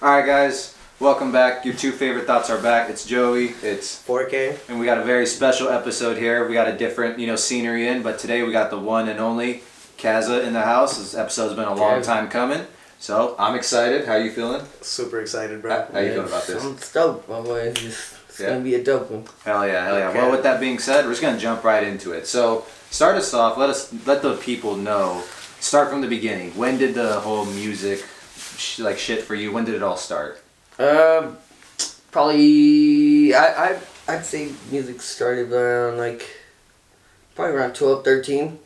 Alright guys, welcome back. Your two favorite thoughts are back. It's Joey, it's 4K. and we got a very special episode here. We got a different, scenery in, but today we got the one and only Caza in the house. This episode's been a long time coming. So, I'm excited. How you feeling? Super excited, bro. How you feeling about this? I'm stoked, my boy. It's gonna be a dope one. Hell yeah, hell yeah. Okay. Well, with that being said, we're just gonna jump right into it. So, start us off. Let the people know. Start from the beginning. When did the whole music shit for you? When did it all start? Probably I'd say music started around probably around 12, 13.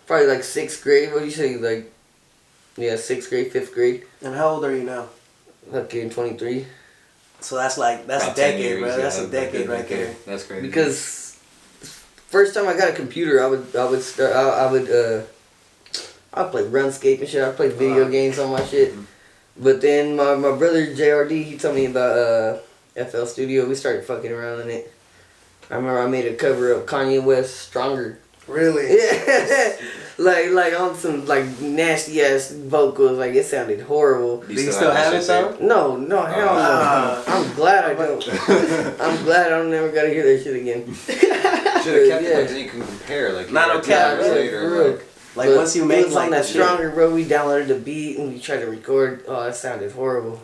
Probably like 6th grade. What do you say? 6th grade, 5th grade. And how old are you now? Okay, 23. So that's a About 10 decade, years, bro. yeah, That's a decade right there. That's crazy. Because first time I got a computer, I'd play RuneScape and shit. I'd play video games on my shit. But then my brother JRD, he told me about FL Studio. We started fucking around in it. I remember I made a cover of Kanye West Stronger. Really? Yeah. like on some nasty ass vocals. It sounded horrible. Do you still have it though? No, hell no. I'm glad I don't. I'm glad I don't never gotta hear that shit again. Should have kept it then you can compare. Not no cap, really. Like once you make it was on that Stronger, bro, we downloaded the beat and we tried to record. Oh, it sounded horrible.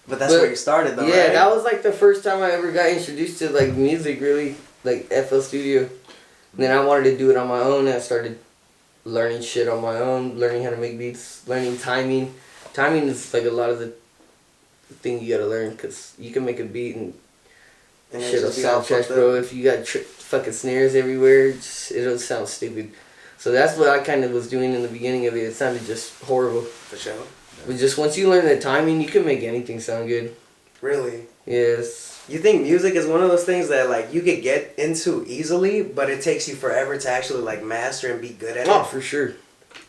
But that's where you started though, yeah, right? that was the first time I ever got introduced to music, really, FL Studio. And then I wanted to do it on my own, and I started learning shit on my own, learning how to make beats, learning timing. Timing is a lot of the thing you gotta learn, because you can make a beat and shit'll sound trash, bro. If you got fucking snares everywhere, it'll sound stupid. So that's what I kind of was doing in the beginning of it. It sounded just horrible. For sure. But just once you learn the timing, you can make anything sound good. Really? Yes. You think music is one of those things that you could get into easily, but it takes you forever to actually master and be good at it? Oh, for sure.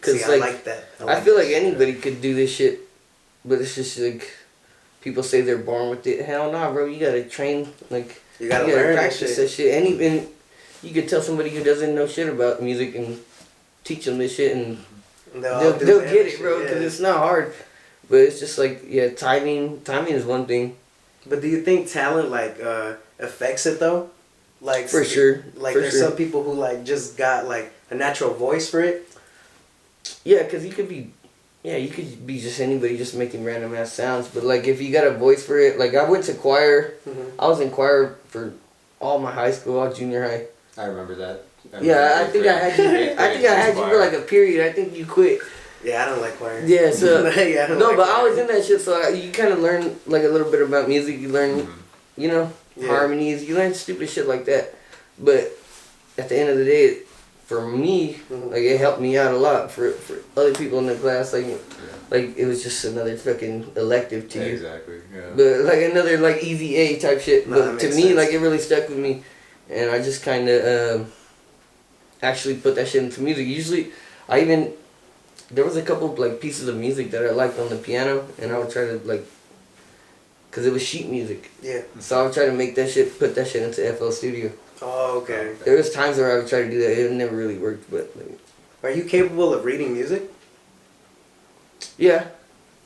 Cause I like that. I feel like anybody could do this shit, but it's just people say they're born with it. Hell no, bro. You gotta train. You gotta learn practice that shit. And even you could tell somebody who doesn't know shit about music and teach them this shit, and they'll get it, bro. Because it's not hard, but it's just timing. Timing is one thing. But do you think talent affects it though? For sure. There's some people who just got a natural voice for it. Yeah, because you could be just anybody just making random ass sounds. But if you got a voice for it, I went to choir. Mm-hmm. I was in choir for all my high school, all junior high. I remember that. I think I had you for a period. I think you quit. Yeah, I don't like choir. Yeah, so yeah, but I was in that shit, so you kind of learn a little bit about music. You learn, harmonies. You learn stupid shit like that. But at the end of the day, for me, it helped me out a lot. For other people in the class, it was just another fucking elective to you. Exactly. Yeah. But another easy A type shit. No, But to me, it really stuck with me, and I just kind of actually put that shit into music. Usually, there was a couple pieces of music that I liked on the piano, and I would try to cause it was sheet music. Yeah. So I would try to make that shit, put that shit into FL Studio. Oh, okay. There was times where I would try to do that. It never really worked, but Are you capable of reading music? yeah,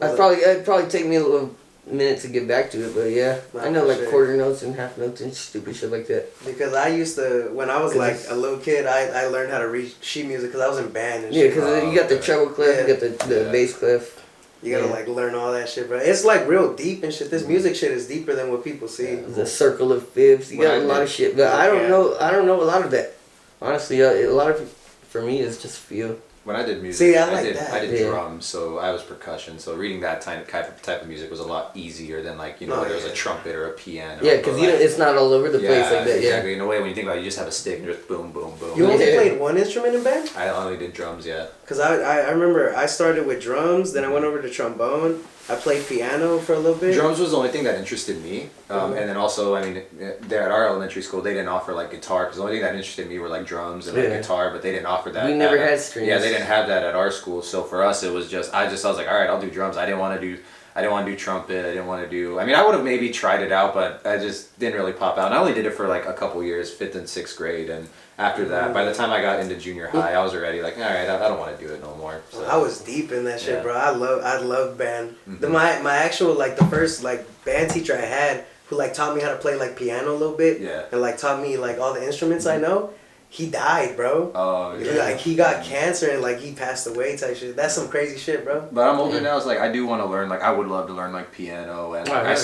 it'd probably take me a little minute to get back to it, but yeah, I know quarter notes and half notes and stupid shit like that. Because I used to, when I was a little kid, I learned how to read sheet music because I was in band and shit. Yeah, because you got the treble clef, you got the bass clef. You gotta learn all that shit, bro. It's real deep and shit. This music shit is deeper than what people see. The circle of fifths, you got a lot of shit, but I don't know a lot of that. Honestly, a lot of for me is just feel. When I did music, See, I did drums, so I was percussion. So reading that type of music was a lot easier than there was a trumpet or a piano. Yeah, because it's not all over the place like that. Exactly. In a way, when you think about it, you just have a stick and just boom, boom, boom. You only played one instrument in band? I only did drums, yeah. Because I remember I started with drums, then I went over to trombone. I played piano for a little bit. Drums was the only thing that interested me. And then also, there at our elementary school, they didn't offer guitar, because the only thing that interested me were drums and guitar, but they didn't offer that. We never had strings. Yeah, they didn't have that at our school. So for us, it was just, I was like, all right, I'll do drums. I didn't want to do I didn't want to do trumpet. I didn't want to do. I mean, I would have maybe tried it out, but I just didn't really pop out. And I only did it for like a couple years, 5th and 6th grade, and after that, by the time I got into junior high, I was already like, all right, I don't want to do it no more. So, I was deep in that shit, yeah. bro. I love band. My actual like the first like band teacher I had who like taught me how to play like piano a little bit. Yeah. And like taught me like all the instruments I know. He died, bro. Oh, yeah. Like he got cancer and like he passed away type shit. That's some crazy shit, bro. But I'm older now. It's like I do want to learn. Like I would love to learn like piano, and like, I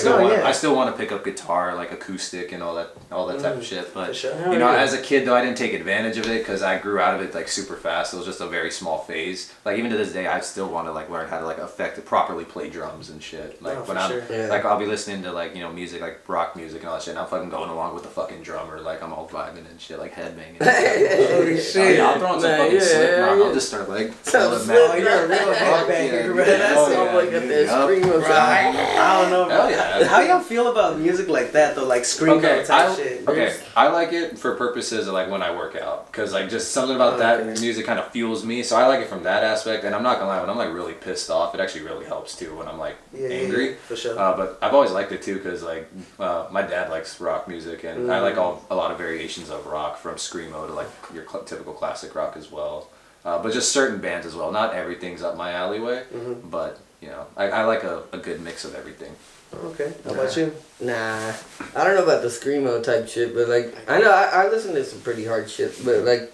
still want to pick up guitar, like acoustic and all that type of shit. But sure. you know, as a kid though, I didn't take advantage of it because I grew out of it like super fast. It was just a very small phase. Like even to this day, I still want to like learn how to like properly play drums and shit. Like when I'm like I'll be listening to like music like rock music and all that shit. And I'm fucking going along with the fucking drummer. Like I'm all vibing and shit, like headbanging. Shit. I'll throw on some fucking Slipknot. I'll just start like Oh, you're a real headbanger, bro. That's so like at that screamo time. I don't know, bro. Hell yeah. How y'all feel about music like that though, like screamo type shit? Okay, I like it for purposes of like when I work out, cause like just something about that music kind of fuels me. So I like it from that aspect. And I'm not gonna lie, when I'm like really pissed off, it actually really helps too when I'm like angry. For sure. But I've always liked it too, cause like my dad likes rock music, and I like a lot of variations of rock from screamo to like your typical classic rock as well. But just certain bands as well. Not everything's up my alleyway, but you know, I like a good mix of everything. Okay. How about you? Nah, I don't know about the screamo type shit, but like I know I listen to some pretty hard shit, but like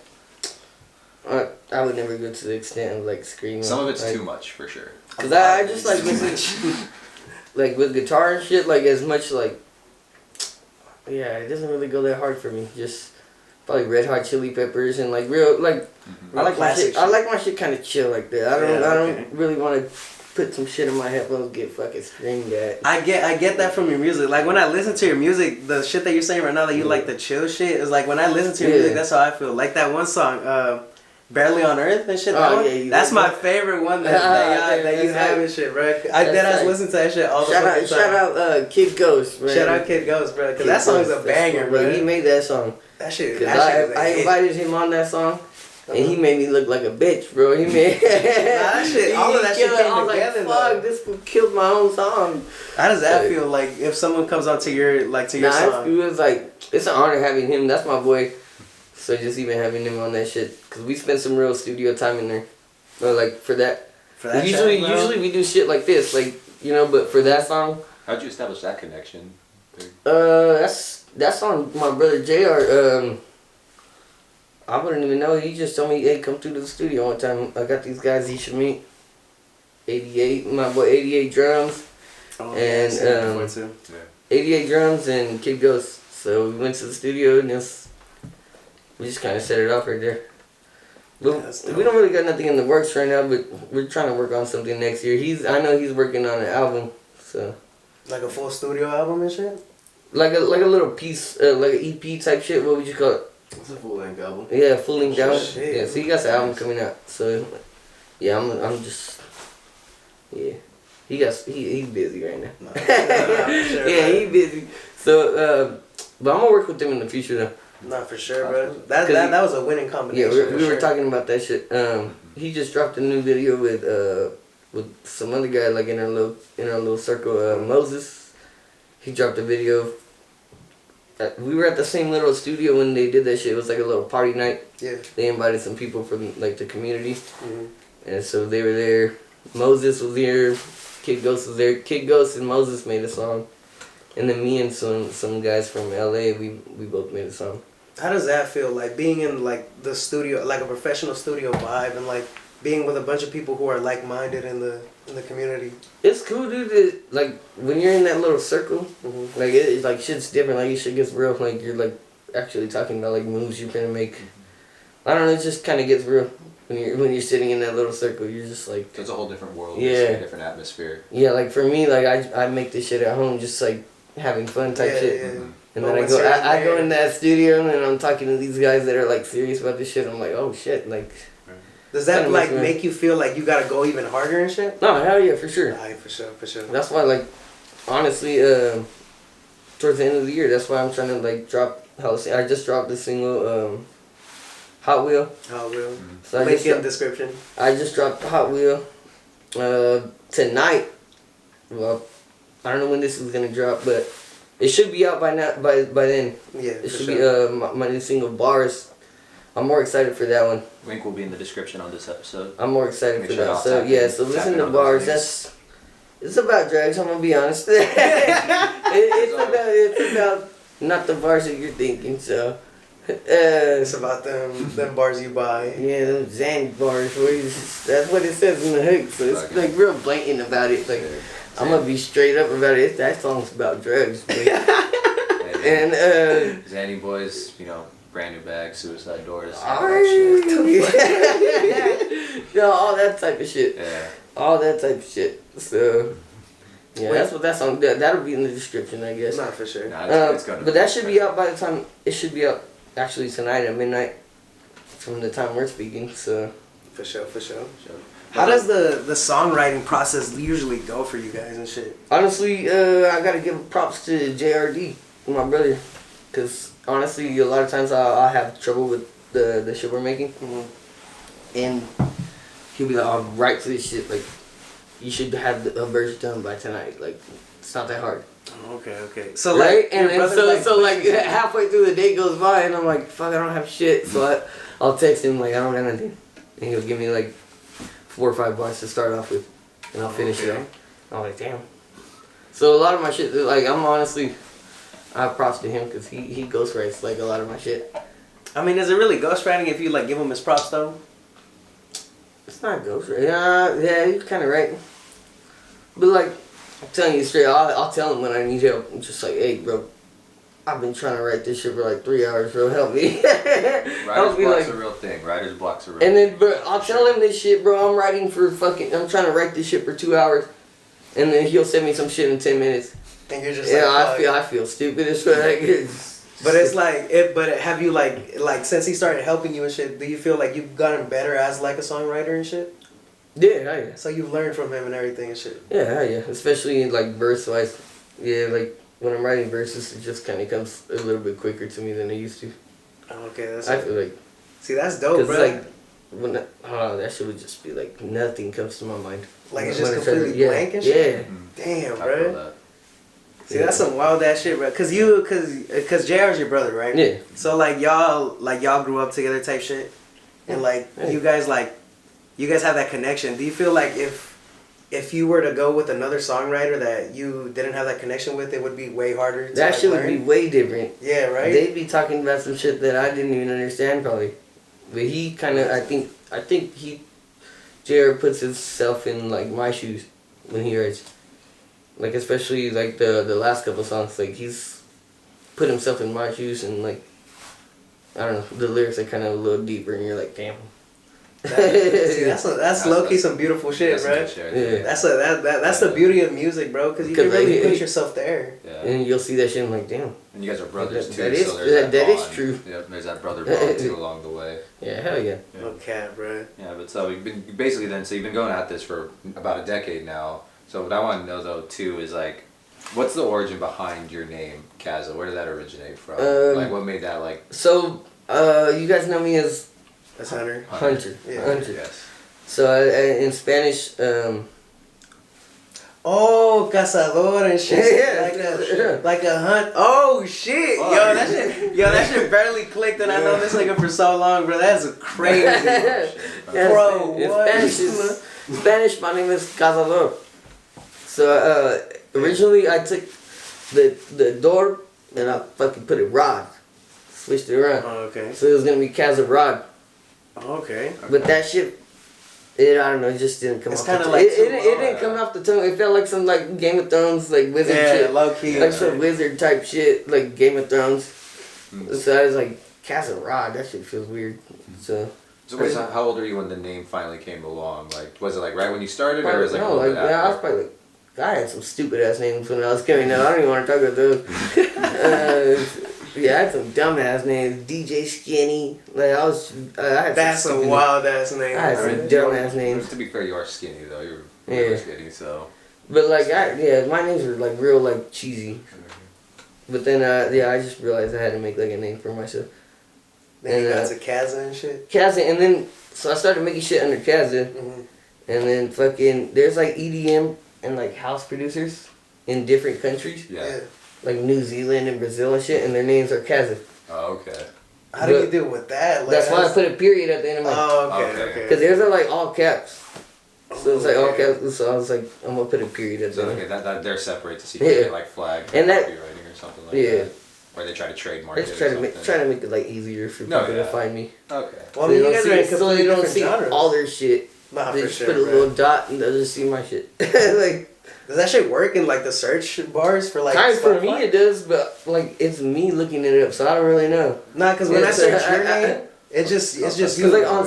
I would never go to the extent of like screamo. Some of it's like, too much for sure. Cause I just like listen, like with guitar and shit, like as much like yeah, it doesn't really go that hard for me. Just probably Red Hot Chili Peppers and like real like I like my shit. I like my shit kind of chill like that. I don't really want to put some shit in my headphones and get fucking screamed at. I get that from your music. Like when I listen to your music, the shit that you're saying right now that you like the chill shit is like when I listen to your music, that's how I feel. Like that one song, Barely on Earth and shit. That's my favorite one that you have and shit, bro. I listen to that shit all the time. Shout out Kid Ghost, man. Shout out Kid Ghost, bro. Cause that song's a banger, bro. He made that song. That shit. I invited him on that song. And he made me look like a bitch, bro. He made that shit. All of that shit came together. Like, fuck, this fool killed my own song. How does that feel? Like if someone comes on to your song? It was like it's an honor having him. That's my boy. So just even having him on that shit, cause we spent some real studio time in there. But like for that usually we do shit like this, like But for that song, how'd you establish that connection? That's on my brother JR. I wouldn't even know. He just told me, hey, come through to the studio one time. I got these guys you should meet. 88, my boy 88 drums. Oh, and 88 drums and Kid Ghost. So we went to the studio and we just kind of set it off right there. But we don't really got nothing in the works right now, but we're trying to work on something next year. I know he's working on an album, so. Like a full studio album and shit? Like a little piece, like an EP type shit. What would you call it? It's a full-length album. Yeah, full-length album. Shit. Yeah, so he got the album coming out. So, yeah, I'm just, yeah. He's busy right now. No, sure, yeah, he's busy. So, but I'm gonna work with him in the future though. Not for sure, bro. That was a winning combination. Yeah, we were talking about that shit. He just dropped a new video with some other guy like in our little circle. Moses. He dropped a video. We were at the same little studio when they did that shit. It was like a little party night. Yeah. They invited some people from like the community, and so they were there. Moses was there. Kid Ghost was there. Kid Ghost and Moses made a song, and then me and some guys from LA, we both made a song. How does that feel? Like being in like the studio, like a professional studio vibe, and like being with a bunch of people who are like minded in the community. It's cool, dude. Like when you're in that little circle, like it's like shit's different. Like shit gets real. Like you're like actually talking about like moves you're gonna make. I don't know. It just kind of gets real when you're sitting in that little circle. You're just like. It's a whole different world. Yeah. It's a different atmosphere. Yeah, like for me, like I make this shit at home, just like having fun type shit. Yeah. And then I go in that studio and I'm talking to these guys that are like serious about this shit. I'm like, oh shit, like. Does that like make you feel like you gotta go even harder and shit? No, hell yeah, for sure. Aye, for sure. That's why, like, honestly, towards the end of the year, that's why I'm trying to like drop. I just dropped the single, Hot Wheel. Hot Wheel. So link in description. I just dropped Hot Wheel, tonight. well, I don't know when this is gonna drop, but it should be out by now. By then. Yeah, it should be my new single Bars. I'm more excited for that one. Link will be in the description on this episode. I'm more excited for that. So yeah, so listen to Bars. It's about drugs. I'm gonna be honest. it's about not the bars that you're thinking. So. It's about them bars you buy. Yeah, them Xanny bars. That's what it says in the hook. So it's like real blatant about it. Like I'm gonna be straight up about it. That song's about drugs. And Xanny Boys, you know, brand new bag, suicide doors, all that type of shit. Yeah. All that type of shit. So. Yeah, that's what that song. That'll be in the description, I guess. Not for sure. Nah, it's but that should be out by the time. It should be out actually tonight at midnight, from the time we're speaking. So. For sure. How does the songwriting process usually go for you guys and shit? Honestly, I gotta give props to JRD, my brother, because honestly, a lot of times I have trouble with the shit we're making, and he'll be like, "I'll write to this shit like." You should have a verse done by tonight. Like, it's not that hard. Okay. So right, like, and so halfway through the day goes by, and I'm like, fuck, I don't have shit. So I'll text him like, I don't have anything, and he'll give me like 4 or 5 bars to start off with, and I'll finish it. I'm like, damn. So a lot of my shit, like, I have props to him because he ghostwrites like a lot of my shit. I mean, is it really ghostwriting if you like give him his props though? It's not ghostwriting. Yeah, you're kind of right. But like, I'm telling you straight, I'll tell him when I need help. I'm just like, hey, bro, I've been trying to write this shit for like 3 hours, bro. Help me. Writer's block's a real thing. Writer's block's a real thing. And then, bro, I'll tell him this shit, bro. I'm trying to write this shit for 2 hours, and then he'll send me some shit in 10 minutes. And you're just I feel stupid as fuck. But it's like, but have you like since he started helping you and shit, do you feel like you've gotten better as like a songwriter and shit? Yeah. So you've learned from him and everything and shit. Yeah. Especially in like verse wise. Yeah, like when I'm writing verses, it just kind of comes a little bit quicker to me than it used to. Okay, I feel like. See, that's dope, bro. Like, when that shit would just be like nothing comes to my mind. Like it's just completely blank and shit. Yeah. Damn, bro. See, that's some wild ass shit, bro. Cause JR's your brother, right? Yeah. So y'all grew up together type shit, and you guys have that connection. Do you feel like if you were to go with another songwriter that you didn't have that connection with, it would be way harder to that shit learn? Would be way different. Yeah, right. They'd be talking about some shit that I didn't even understand probably, but he kind of I think JR puts himself in like my shoes when he writes. Like, especially, like, the last couple songs, like, he's put himself in my shoes, and, like, I don't know, the lyrics are kind of a little deeper, and you're like, damn. See, that's low-key some beautiful shit, bro. Yeah. That's the beauty of music, bro, because you can really put yourself there. Yeah. And you'll see that shit, and I'm like, damn. And you guys are brothers, too, that is true. Yep, there's that brother bond, too, along the way. Yeah, hell yeah. Okay, bro. Yeah, but so you've been, basically then, so you've been going at this for about a decade now. So what I want to know though too is like, what's the origin behind your name, Caza? Where did that originate from? Like, what made that like? So, you guys know me as Hunter. Hunter. Yeah. Hunter. Yes. So in Spanish, oh, cazador and shit. Yeah. Like a hunt. Oh shit. Oh, That shit barely clicked, and I know this nigga for so long, bro. That's crazy. Bro, what? In Spanish, my name is Cazador. So originally I took the door and I fucking put it Rod. Switched it around. Oh, okay. So it was gonna be Caza Rod. Okay. But that shit, I don't know, it just didn't come off the tongue. It didn't come off the tongue. It felt like some like Game of Thrones, like wizard shit. Low key. Like some wizard type shit, like Game of Thrones. So I was like, Caza Rod, that shit feels weird. So wait, so how old were you when the name finally came along? Like, was it like right when you started, or was it like no, like I was probably like, I had some stupid ass names when I was coming up. I don't even want to talk about those. Yeah, I had some dumb ass names. DJ Skinny. Like I had that's a wild ass name. I had some dumb ass names. To be fair, you are skinny though. You're skinny, so. But like my names were like real like cheesy. But then I just realized I had to make like a name for myself. Then you got to Caza and shit. Caza, and then so I started making shit under Caza, and then fucking there's like EDM and like house producers in different countries. Yeah. Like New Zealand and Brazil and shit, and their names are Caza. Oh, okay. How do you deal with that? Like, that's why I put a period at the end of my. Oh, okay. Because theirs are like all caps. So it's like all caps. So I was like, I'm gonna put a period at the end. Okay, that they're separate to see if they get like flag and that copywriting or something like that. Or they try to trademark it. Try to make it like easier for people to find me. Okay. Well, I mean, you guys are in so they don't see genres. all their shit. Nah, they for just sure, put a little dot and they'll just see my shit. Like, does that shit work in like the search bars for like? Kind of for me it does, but like it's me looking it up, so I don't really know. Nah, because when I search your name, it's just you. Because like on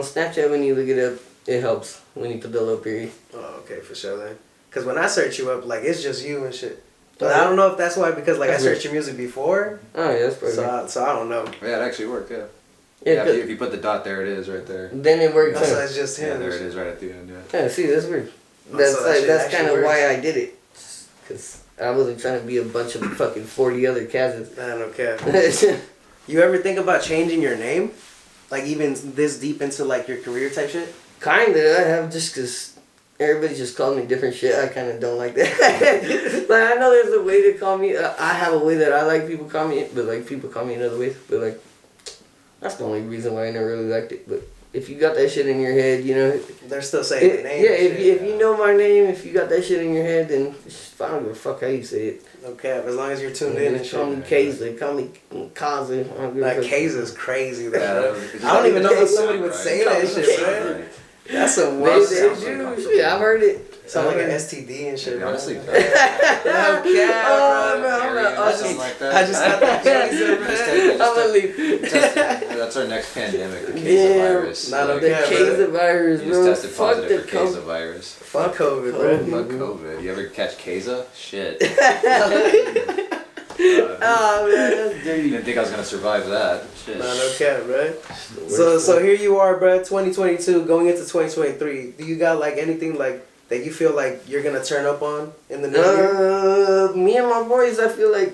Snapchat when you look it up, it helps when you put the little period. Oh, okay, for sure then. Because when I search you up, like it's just you and shit. But I don't know if that's why, because like I searched your music before. Oh yeah, that's perfect. So I don't know. Yeah, it actually worked. Yeah. Yeah, if you put the dot there, it is right there. Then it works. So it's just him. Yeah, there it is right at the end. Yeah. Yeah, see, that's weird. That's kind of why I did it, because I wasn't trying to be a bunch of fucking 40 other Kazas. I don't care. You ever think about changing your name, like even this deep into like your career type shit? Kinda, I have, just because everybody just calls me different shit. I kind of don't like that. Like, I know there's a way to call me. I have a way that I like people call me, but like people call me in other ways. But like, that's the only reason why I never really liked it. But if you got that shit in your head, you know. They're still saying the name. Yeah, if you know my name, if you got that shit in your head, then I don't give a fuck how you say it. Okay, as long as you're tuned in and shit. Call me Caza, call me Caza. Like Caza's crazy though. Yeah, I don't even know if somebody would say that shit, man. That's some wild shit. Shit, I've heard it. Sound like an STD and shit. Honestly, no. Okay, I just got that Caza, I'm gonna leave. That's our next pandemic, the Caza virus. Not the Caza virus, you bro. just tested positive for Caza virus. Fuck COVID, bro. Fuck COVID. You ever catch Caza? Shit. Oh man, that's dirty. Didn't think I was gonna survive that. Shit. No cap, bro. So here you are, bro. 2022, going into 2023. Do you got like anything like that you feel like you're gonna turn up on in the new year? Me and my boys, I feel like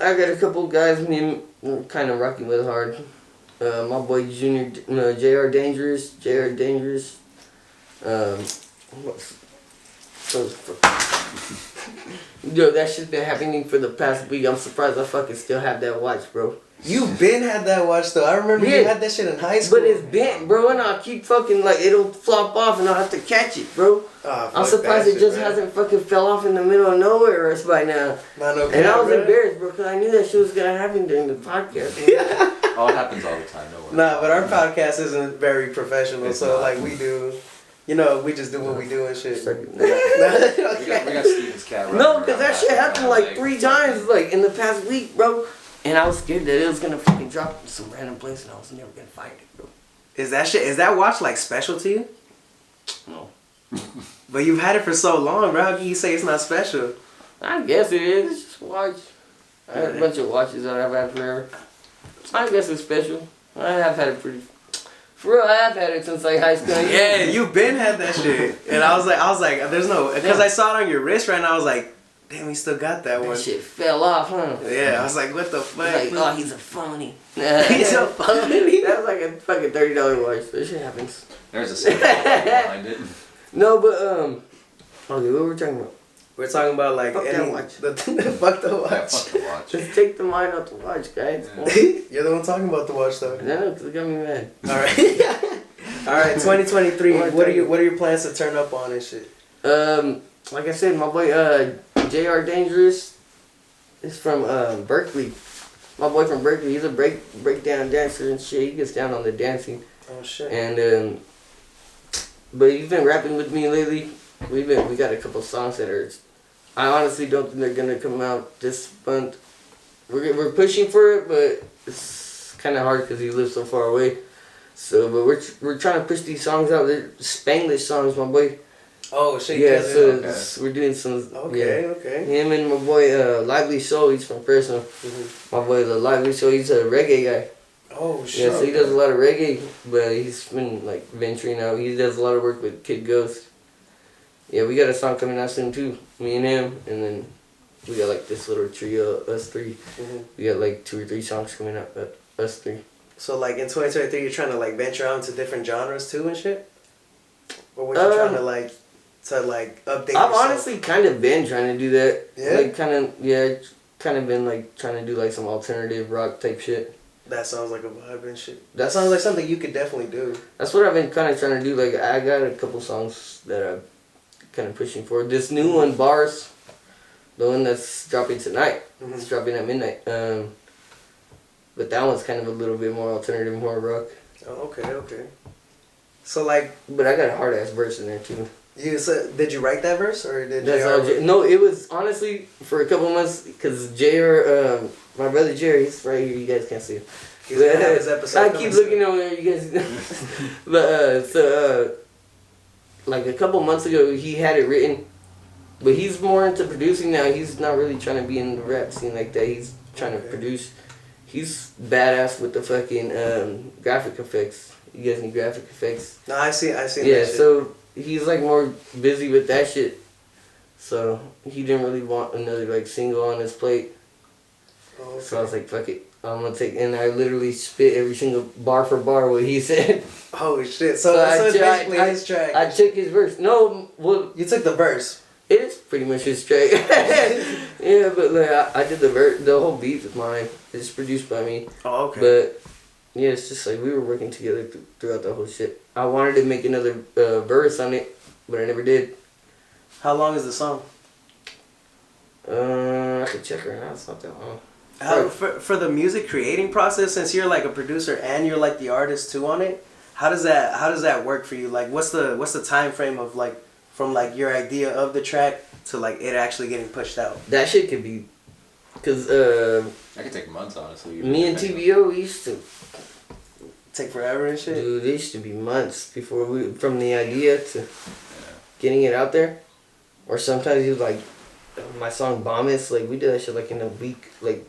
I got a couple guys me kind of rocking with hard. My boy Junior, JR Dangerous. Yo, that shit's been happening for the past week. I'm surprised I fucking still have that watch, bro. You been had that watch though. I remember you had that shit in high school. But it's bent, bro, and I'll keep fucking like it'll flop off and I'll have to catch it, bro. I'm surprised it just hasn't fucking fell off in the middle of nowhere else by now. And I was embarrassed, bro, because I knew that shit was gonna happen during the podcast. Oh, it happens all the time. No worries. Nah, but our podcast isn't very professional, so like we do. You know, we just do what we do and shit. We got Steven's cat. No, because that shit happened like 3 times, like in the past week, bro. And I was scared that it was gonna fucking drop in some random place, and I was never gonna find it, bro. Is that watch like special to you? No. But you've had it for so long, bro. How can you say it's not special? I guess it is. It's just a watch. I have a bunch of watches that I've had forever. I guess it's special. I have had it pretty. For real, I have had it since like high school. Yeah, you been had that shit, and I was like, there's no, because I saw it on your wrist right now. I was like, damn, he still got that one. That shit fell off, huh? Yeah, I was like, what the fuck? Like, oh, he's a phony. He's a phony. That was like a fucking $30 watch. That shit happens. There's a $7 behind it. No, but okay, what were we talking about? We're talking about like fuck any that watch. Fuck the watch. Yeah, fuck the watch. Just take the mind out the watch, guys. You're the one talking about the watch though. No, because it got me mad. All right. All right, 2023. What are your plans to turn up on and shit? Like I said, my boy JR Dangerous is from Berkeley. My boy from Berkeley, he's a breakdown dancer and shit. He gets down on the dancing. Oh shit. And but he's been rapping with me lately. We got a couple songs that are. I honestly don't think they're gonna come out this month. We're pushing for it, but it's kind of hard because he lives so far away. So, but we're trying to push these songs out. They're Spanglish songs, my boy. Oh shit. Yeah, so we're doing some. Okay. Him and my boy Lively Soul. He's from Fresno. Mm-hmm. My boy the Lively Soul. He's a reggae guy. Oh shit. Yeah, so he does a lot of reggae, but he's been like venturing out. He does a lot of work with Kid Ghost. Yeah, we got a song coming out soon too. Me and him, and then we got like this little trio, us 3. Mm-hmm. We got like 2 or 3 songs coming out, us 3. So like in 2023, you're trying to like venture out into different genres too and shit. Or what you trying to like? to like update. I've honestly kind of been trying to do that. Yeah. Like kind of been like trying to do like some alternative rock type shit. That sounds like a vibe and shit. That sounds like something you could definitely do. That's what I've been kind of trying to do. Like I got a couple songs that I'm kind of pushing for. This new one, Bars, the one that's dropping tonight. Mm-hmm. It's dropping at midnight. But that one's kind of a little bit more alternative, more rock. Oh, okay. So like, but I got a hard ass verse in there too. Did you write that verse or did No, it was honestly for a couple months because JR, my brother Jerry, he's right here. You guys can't see him. He's gonna have his episode. I keep looking over there. You guys, but like a couple months ago, he had it written, but he's more into producing now. He's not really trying to be in the rap scene like that. He's trying to produce. He's badass with the fucking graphic effects. You guys need graphic effects? No, I see. Yeah, that shit. So he's like more busy with that shit. So he didn't really want another like single on his plate. Oh, okay. So I was like, fuck it. I'm gonna take, and I literally spit every single bar for bar what he said. Holy shit! So it's basically his track. I took his verse. No, well, you took the verse. It is pretty much his track. Yeah, but like I did the whole beat with mine. It's produced by me. Oh, okay. But yeah, it's just like we were working together throughout the whole shit. I wanted to make another verse on it, but I never did. How long is the song? I could check right now. It's not that long. For the music creating process, since you're like a producer and you're like the artist too on it, how does that work for you? Like, what's the time frame of like from like your idea of the track to like it actually getting pushed out? That shit could be, cause I could take months honestly. Me and TBO we used to take forever and shit. Dude, it used to be months before from the idea to getting it out there, or sometimes you like my song Vomits. Like we did that shit like in a week, like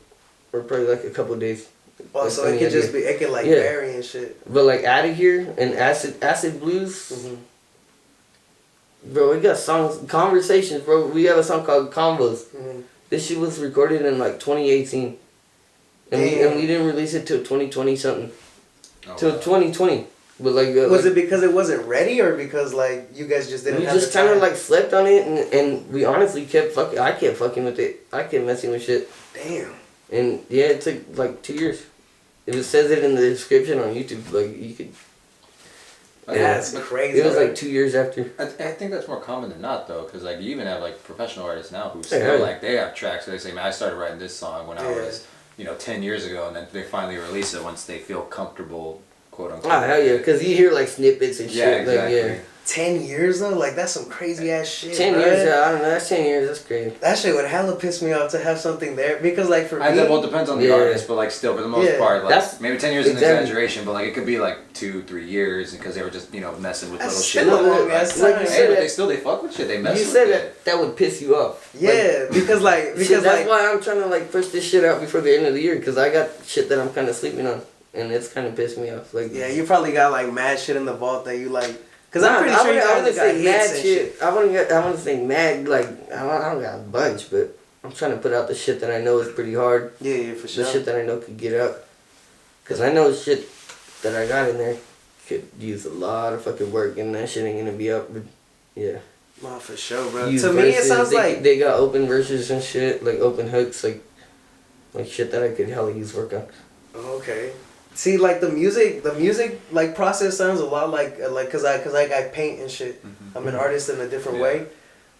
or probably like a couple of days. Oh, like, so it could just be vary and shit. But like Out of Here and Acid Blues. Mm-hmm. Bro, we got songs, Conversations, bro. We have a song called Convos. Mm-hmm. This shit was recorded in like 2018. And we didn't release it till 2020 something. Oh, till 2020. But like was it because it wasn't ready or because like you guys just didn't have the time? We just kind of like slept on it and we honestly kept fucking, I kept fucking with it. I kept messing with shit. Damn. And yeah, it took like 2 years. It says it in the description on YouTube. Like you could. Yeah, that's crazy. It was like 2 years after. I think that's more common than not though, because like you even have like professional artists now who still like they have tracks where they say, "Man, I started writing this song when I was 10 years ago," and then they finally release it once they feel comfortable, quote unquote. Oh hell yeah, because you hear like snippets and shit. Yeah, exactly. Like, 10 years though, like that's some crazy ass shit. 10 years, I don't know. That's 10 years. That's crazy. That shit would hella piss me off to have something there because like for me, well, it depends on the artist, but like still for the most part, like that's, maybe 10 years is an exaggeration, but like it could be like 2-3 years because they were just messing with little shit. But they fuck with shit. They mess with it. You said that would piss you off. Yeah, because that's why I'm trying to like push this shit out before the end of the year because I got shit that I'm kind of sleeping on and it's kind of pissed me off. Like you probably got like mad shit in the vault that you like. Cause I'm pretty sure you guys got mad shit. I want to say mad, like I don't got a bunch, but I'm trying to put out the shit that I know is pretty hard. Yeah, for sure. The shit that I know could get out. Cause I know shit that I got in there could use a lot of fucking work, and that shit ain't gonna be up. But yeah. Oh, for sure, bro. To me, it sounds like they got open verses and shit, like open hooks, like shit that I could hella use work on. Okay. See, like the music like process sounds a lot like cause I paint and shit. Mm-hmm. I'm an artist in a different way.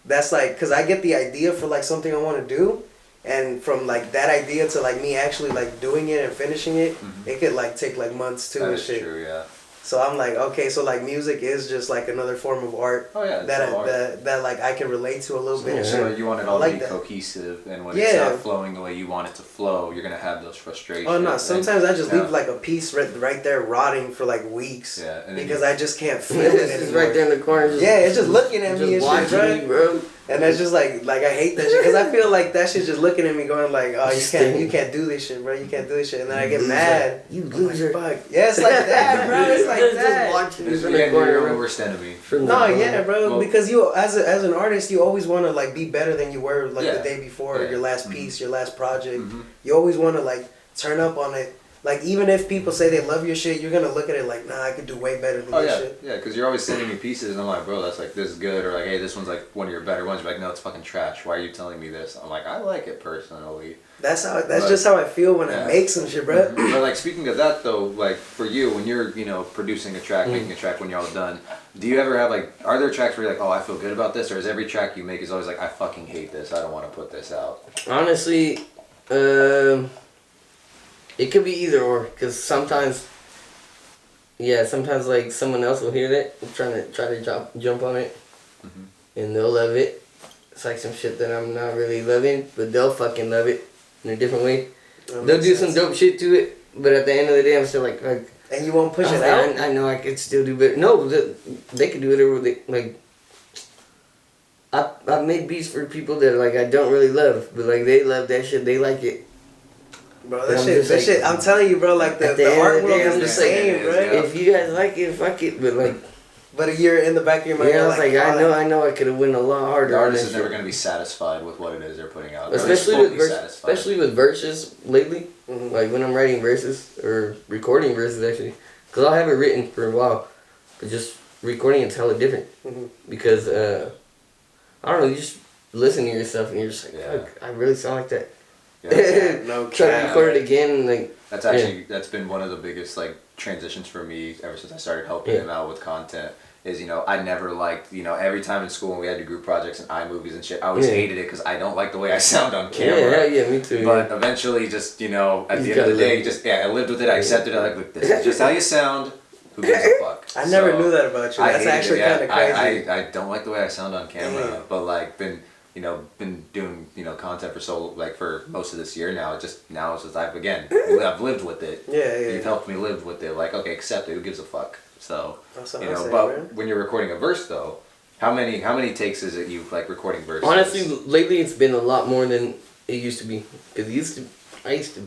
That's like cause I get the idea for like something I want to do, and from like that idea to like me actually like doing it and finishing it, it could like take like months too. That and is shit. True, yeah. So I'm like, okay, so like music is just like another form of art. Oh yeah, that like I can relate to a little bit. So you want it all to be cohesive, and when it's not flowing the way you want it to flow, you're gonna have those frustrations. Oh no, sometimes I just leave like a piece right there rotting for like weeks. Yeah, because I just can't feel it anymore. It's right there in the corner. It's just looking at me and shit, bro. And that's just like I hate that shit because I feel like that shit's just looking at me going like, oh, you can't do this shit, bro. You can't do this shit, and then I get mad. You loser. Fuck. Yeah, it's like that, bro. It's like that. Just watching you in the corner. Your worst enemy. No, yeah, bro. Because you, as an artist, you always want to like be better than you were like the day before, your last piece, your last project. You always want to like turn up on it. Like, even if people say they love your shit, you're gonna look at it like, nah, I could do way better than this shit. Yeah, because you're always sending me pieces, and I'm like, bro, that's like, this is good, or like, hey, this one's like one of your better ones. You're like, no, it's fucking trash. Why are you telling me this? I'm like, I like it personally. That's just how I feel when I make some shit, bro. But like, speaking of that though, like for you, when you're, producing a track, making a track, when you're all done, do you ever have like, are there tracks where you're like, oh, I feel good about this, or is every track you make is always like, I fucking hate this, I don't want to put this out? Honestly, it could be either or, because sometimes like someone else will hear that and try to jump on it, and they'll love it. It's like some shit that I'm not really loving, but they'll fucking love it in a different way. They'll do some dope shit to it, but at the end of the day, I'm still like and you won't push it out? I know I could still do better. No, they could do whatever they like. I've made beats for people that like I don't really love, but like they love that shit. They like it. Bro, that shit, I'm telling you, bro, like the art world is the same, bro. If you guys like it, fuck it, but like. But you're in the back of your mind. Yeah, I was like, I know I could have went a lot harder. The artist is never going to be satisfied with what it is they're putting out. Especially with verses lately. Like when I'm writing verses, or recording verses actually. Because I'll have it written for a while. But just recording it's hella different. Because, I don't know, you just listen to yourself and you're just like, fuck, I really sound like that. Yeah. Try to record it again and like. That's been one of the biggest like transitions for me ever since I started helping him out with content. Is I never liked every time in school when we had to do group projects and iMovies and shit, I always hated it because I don't like the way I sound on camera. Yeah, me too. But eventually, just at the end of the day, I lived with it. I accepted it. Like, look, this is just how you sound. Who gives a fuck? I never knew that about you. That's actually kind of crazy. I don't like the way I sound on camera, but like been doing content for most of this year now. It's just I've lived with it. Yeah. You've helped me live with it. Like, okay, accept it. Who gives a fuck? So but when you're recording a verse though, how many takes is it you like recording verses? Honestly, lately it's been a lot more than it used to be. Cause I used to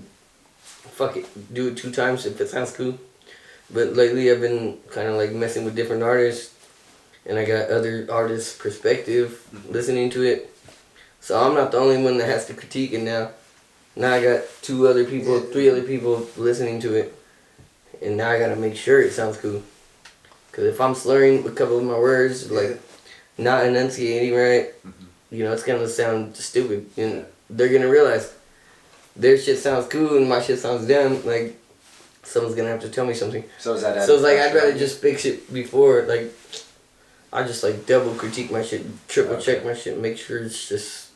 fuck it, do it 2 times if it sounds cool. But lately I've been kind of like messing with different artists, and I got other artists' perspective listening to it. So I'm not the only one that has to critique it now. Now I got 3 other people listening to it, and now I gotta make sure it sounds cool. Cause if I'm slurring a couple of my words, like not enunciating right, it's gonna sound stupid, and they're gonna realize their shit sounds cool and my shit sounds dumb. Like someone's gonna have to tell me something. So is that? So it's like I'd rather just fix it before. Like I just like double critique my shit, triple check my shit, make sure it's just.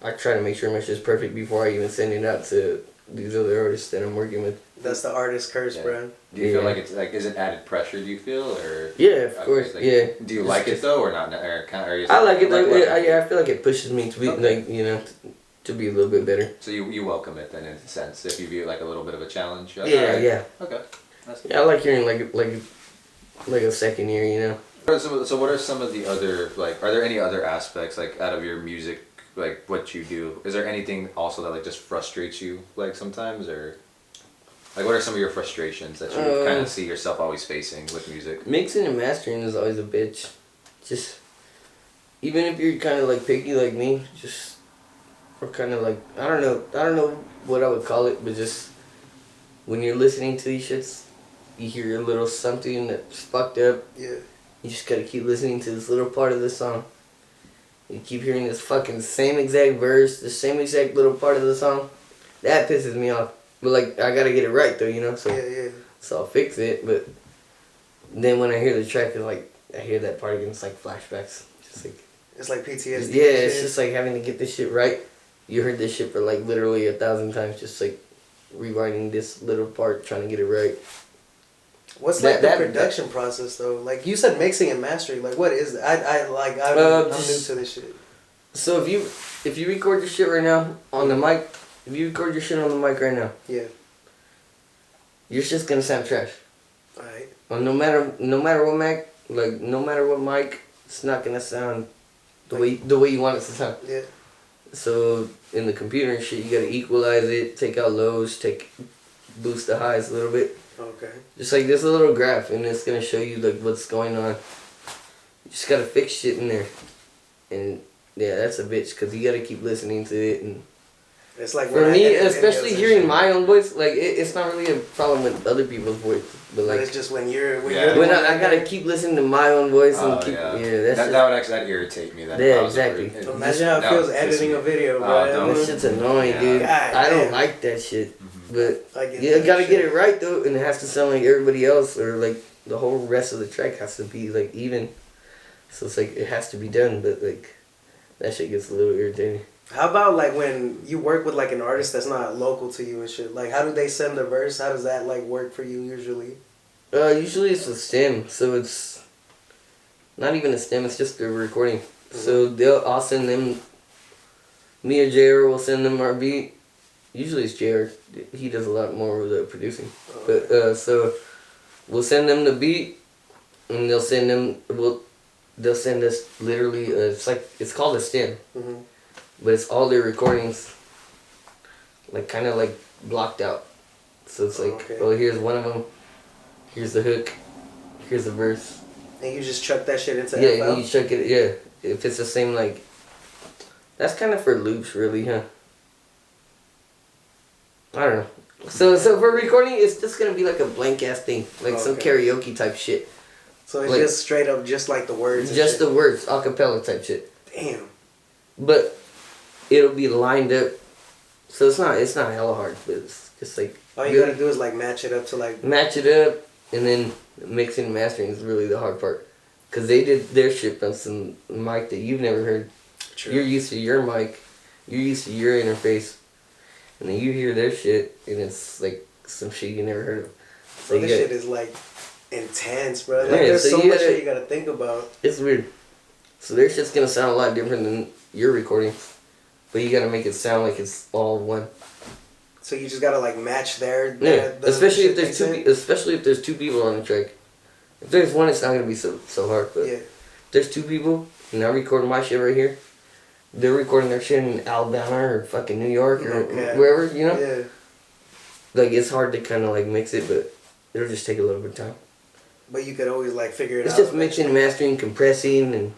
I try to make sure my shit's perfect before I even send it out to these other artists that I'm working with. That's the artist curse, bro. Do you feel like it's like, is it added pressure? Do you feel or? Yeah, of course. Like, yeah. Do you like it though, or not? I like it. I feel like it pushes me to be to be a little bit better. So you welcome it then in a sense if you view it like a little bit of a challenge. Like, yeah. Okay. That's I like hearing like a second ear, So what are some of the other are there any other aspects like out of your music? Like what you do, is there anything also that like just frustrates you like sometimes, or like what are some of your frustrations that you kind of see yourself always facing with music? Mixing and mastering is always a bitch. Just even if you're kind of like picky like me, just or kind of like I don't know what I would call it, but just when you're listening to these shits, you hear a little something that's fucked up. Yeah. You just gotta keep listening to this little part of the song. You keep hearing this fucking same exact verse, the same exact little part of the song. That pisses me off. But like, I gotta get it right though, so so I'll fix it. But then when I hear the track, it's like, I hear that part again, it's like flashbacks. Just like, it's like PTSD. Yeah, it's just like having to get this shit right. You heard this shit for like literally 1,000 times, just like rewriting this little part, trying to get it right. What's like the production process though? Like you said, mixing and mastering. Like what is that? I'm new to this shit. So if you record your shit right now on the mic, if you record your shit on the mic right now, your shit's gonna sound trash. Alright. Well, no matter what mic, it's not gonna sound the way you want it to sound. Yeah. So in the computer and shit, you gotta equalize it, take out lows, boost the highs a little bit. Okay. Just like this little graph, and it's gonna show you like what's going on. You just gotta fix shit in there, and yeah, that's a bitch because you gotta keep listening to it, and It's like for me, especially hearing my own voice, like it's not really a problem with other people's voice, but like it's just when you're I gotta keep listening to my own voice and keep that would actually irritate me. Exactly. Imagine how it feels editing a video, bro. That shit's annoying, dude. I don't like that shit, but you gotta get it right though, and it has to sound like everybody else, or like the whole rest of the track has to be like even. So it's like it has to be done, but like that shit gets a little irritating. How about like when you work with like an artist that's not local to you and shit? Like how do they send the verse? How does that like work for you usually? Usually it's a stem, so it's not even a stem. It's just a recording. Mm-hmm. So I'll send them. Me or JR will send them our beat. Usually it's JR. He does a lot more of the producing. But so we'll send them the beat, and they'll send us literally. It's called a stem. Mm-hmm. But it's all their recordings, like kind of like blocked out. So it's like, here's one of them, here's the hook, here's the verse. And you just chuck that shit into FL? And you chuck it, if it's the same, like, that's kind of for loops really, huh? I don't know. So for recording, it's just going to be like a blank ass thing, like some karaoke type shit. So it's like, just straight up, just like the words? Just the words, acapella type shit. Damn. But it'll be lined up, so it's not hella hard, but it's just like all you gotta do is like match it up to like match it up, and then mixing and mastering is really the hard part, cause they did their shit on some mic that you've never heard. True. You're used to your mic, you're used to your interface, and then you hear their shit, and it's like some shit you never heard of. So this shit is like intense, bro. Like there's so much shit you gotta think about. It's weird. So their shit's gonna sound a lot different than your recording. But you gotta make it sound like it's all one. So you just gotta like match their especially if there's two people on the track. If there's one, it's not gonna be so hard. But if there's two people, and I'm recording my shit right here, they're recording their shit in Alabama or fucking New York or wherever, you know. Yeah. Like it's hard to kind of like mix it, but it'll just take a little bit of time. But you could always like figure it out. It's just mixing, mastering, compressing, and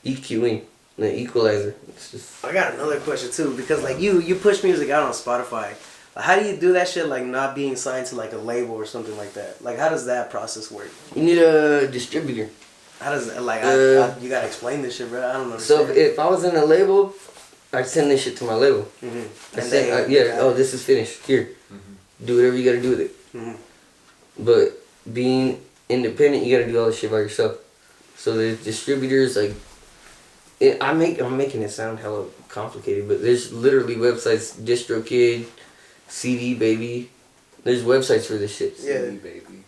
EQing. The equalizer. It's just. I got another question too, because like you push music out on Spotify. How do you do that shit like not being signed to like a label or something like that? Like how does that process work? You need a distributor. How does it, like you gotta explain this shit, bro? I don't know. So if I was in a label, I'd send this shit to my label. Mm-hmm. I said, this is finished. Here, do whatever you gotta do with it. Mm-hmm. But being independent, you gotta do all this shit by yourself. So the distributors like. I'm making it sound hella complicated, but there's literally websites, DistroKid, CD Baby. There's websites for this shit. Yeah, CD Baby.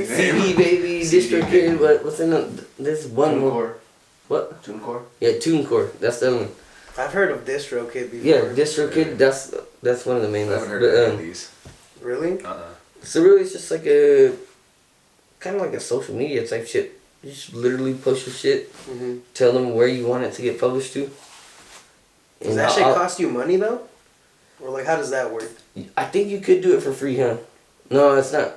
CD Baby, DistroKid. What's in the? There's one more. What? TuneCore. Yeah, TuneCore. That's the other one. I've heard of DistroKid before. Yeah, DistroKid. That's one of the main ones. I haven't heard of these. Really? So really, it's just like a kind of like a social media type shit. You just literally post your shit, tell them where you want it to get published to. Does that shit cost you money though? Or like how does that work? I think you could do it for free, huh? No, it's not.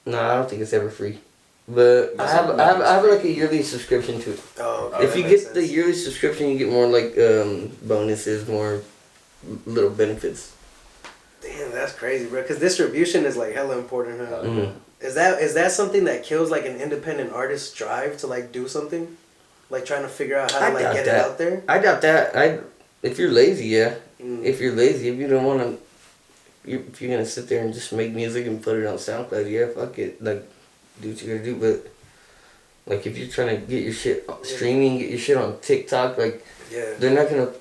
No, I don't think it's ever free. But I have like a yearly subscription to it. Oh, okay. If you get the yearly subscription, you get more like bonuses, more little benefits. Damn, that's crazy, bro. Because distribution is like hella important, huh? Mm-hmm. Is that something that kills like an independent artist's drive to like do something, like trying to figure out how to like get it out there? I doubt that. If you're lazy, yeah. If you're lazy, if you don't want to, if you're gonna sit there and just make music and put it on SoundCloud, yeah, fuck it. Like, do what you gotta do. But like, if you're trying to get your shit streaming, get your shit on TikTok, like, they're not gonna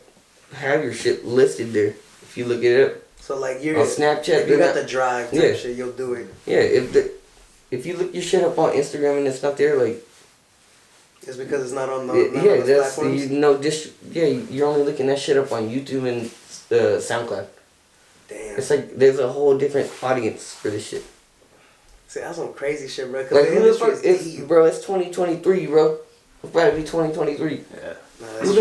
have your shit listed there if you look it up. So like you're on Snapchat, if you got the drive type shit, you'll do it. Yeah, if you look your shit up on Instagram and it's not there, like, it's because it's not on the platforms? You're only looking that shit up on YouTube and SoundCloud. Damn. It's like there's a whole different audience for this shit. See, that's some crazy shit, bro. Like who the fuck is, bro? It's 2023, bro. It's about to be 2023. Yeah. No, who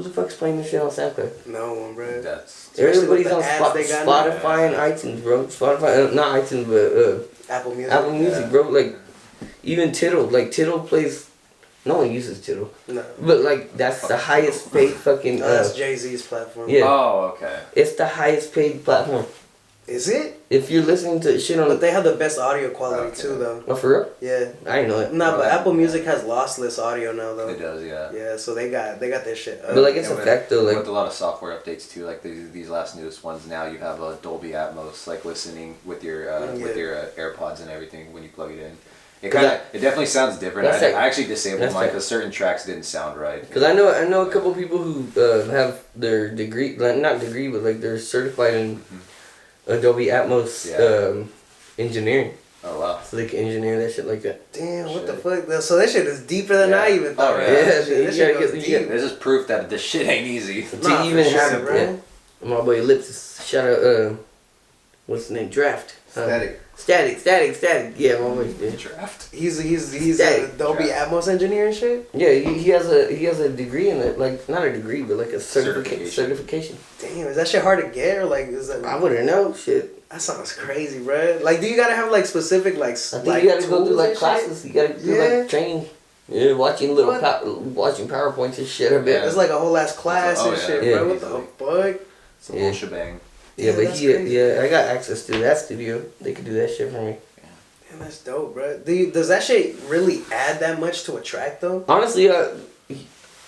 the fuck's playing this shit on SoundCloud? No one, bro. Everybody's on Spotify and iTunes, bro. Spotify, not iTunes, but Apple Music. Apple Music, bro. Like even Tittle plays No one uses Tidal. No. But like that's the highest paid fucking. That's Jay-Z's platform. Yeah. Oh, okay. It's the highest paid platform. Is it? If you're listening to shit on. But they have the best audio quality too, though. Oh, for real? Yeah. I didn't know it. No, but Apple Music has lossless audio now, though. It does, yeah. Yeah, so they got their shit. But like it's a fact though, like with a lot of software updates too, like these last newest ones. Now you have a Dolby Atmos, like listening with your AirPods and everything when you plug it in. It definitely sounds different. I actually disabled mine because certain tracks didn't sound right. Because I know a couple people who have their degree, like not degree, but like they're certified in Adobe Atmos engineering. Oh wow! So they can engineer that shit like that. Damn, what the fuck? So that shit is deeper than I even thought. Oh, Right? yeah. This shit goes deep. This is proof that this shit ain't easy. To even have it, right? My boy Lips, shout out, what's the name? Draft. Static. Yeah, my boy did. Draft. He's a Dolby Atmos engineer and shit. Yeah, he has a degree in it, like not a degree, but like a certification. Damn, is that shit hard to get or like is that? I wouldn't know. Shit. That sounds crazy, bro. Like, do you gotta have like specific like? I think you gotta go through like classes. Shit? You gotta do like training. Yeah, watching watching PowerPoints and shit a bit. It's like a whole ass class and shit, bro. What the fuck? It's a whole shebang. Yeah, but I got access to that studio. They could do that shit for me. Damn, that's dope, bro. Does that shit really add that much to a track though? Honestly, I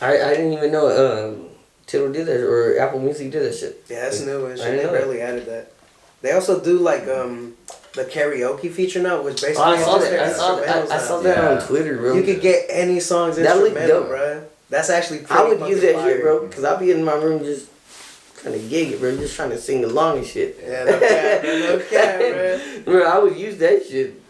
didn't even know Tidal did that or Apple Music did that shit. Yeah, that's new and shit. They barely added that. They also do like the karaoke feature now, which basically I saw that on Twitter, bro. You could get any songs instrumental, bro. That's actually pretty I would use that fire. shit, bro, because I'll be in my room just trying to gig it, bro, just trying to sing along and shit. Yeah, no cap, bro. Bro, I would use that shit.